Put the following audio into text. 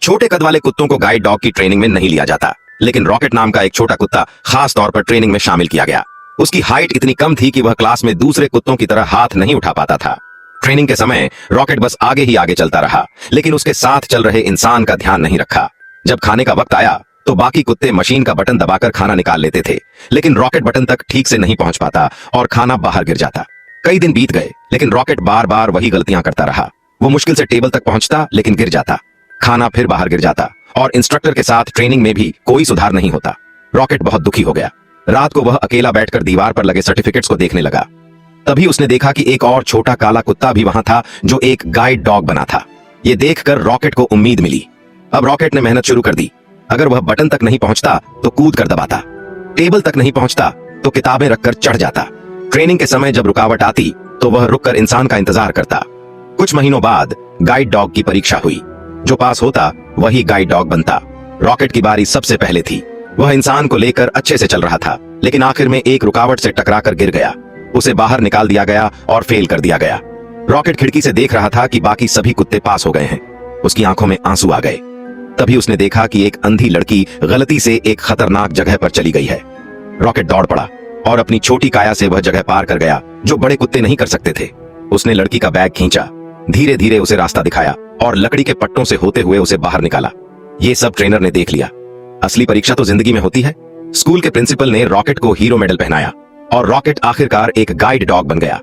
छोटे कद वाले कुत्तों को गाइड डॉग की ट्रेनिंग में नहीं लिया जाता, लेकिन रॉकेट नाम का एक छोटा कुत्ता खास तौर पर ट्रेनिंग में शामिल किया गया। उसकी हाइट इतनी कम थी कि वह क्लास में दूसरे कुत्तों की तरह हाथ नहीं उठा पाता था। ट्रेनिंग के समय रॉकेट बस आगे ही आगे चलता रहा, लेकिन उसके साथ चल रहे इंसान का ध्यान नहीं रखा। जब खाने का वक्त आया तो बाकी कुत्ते मशीन का बटन दबाकर खाना निकाल लेते थे, लेकिन रॉकेट बटन तक ठीक से नहीं पहुंच पाता और खाना बाहर गिर जाता। कई दिन बीत गए, लेकिन रॉकेट बार बार वही गलतियां करता रहा। वो मुश्किल से टेबल तक पहुंचता, लेकिन गिर जाता, खाना फिर बाहर गिर जाता और इंस्ट्रक्टर के साथ ट्रेनिंग में भी कोई सुधार नहीं होता। रॉकेट बहुत दुखी हो गया। रात को वह अकेला बैठकर दीवार पर लगे सर्टिफिकेट्स को देखने लगा। तभी उसने देखा कि एक और छोटा काला कुत्ता भी वहां था, जो एक गाइड डॉग बना था। ये देखकर रॉकेट को उम्मीद मिली। अब रॉकेट ने मेहनत शुरू कर दी। अगर वह बटन तक नहीं पहुंचता तो कूद कर दबाता, टेबल तक नहीं पहुंचता तो किताबें रखकर चढ़ जाता। ट्रेनिंग के समय जब रुकावट आती तो वह रुककर इंसान का इंतजार करता। कुछ महीनों बाद गाइड डॉग की परीक्षा हुई। जो पास होता वही गाइड डॉग बनता। रॉकेट की बारी सबसे पहले थी। वह इंसान को लेकर अच्छे से चल रहा था, लेकिन आखिर में एक रुकावट से टकराकर गिर गया। उसे बाहर निकाल दिया गया और फेल कर दिया गया। रॉकेट खिड़की से देख रहा था कि बाकी सभी कुत्ते पास हो गए हैं। उसकी आंखों में आंसू आ गए। तभी उसने देखा कि एक अंधी लड़की गलती से एक खतरनाक जगह पर चली गई है। रॉकेट दौड़ पड़ा और अपनी छोटी काया से वह जगह पार कर गया जो बड़े कुत्ते नहीं कर सकते थे। उसने लड़की का बैग खींचा, धीरे धीरे उसे रास्ता दिखाया और लकड़ी के पट्टों से होते हुए उसे बाहर निकाला। ये सब ट्रेनर ने देख लिया। असली परीक्षा तो जिंदगी में होती है। स्कूल के प्रिंसिपल ने रॉकेट को हीरो मेडल पहनाया और रॉकेट आखिरकार एक गाइड डॉग बन गया।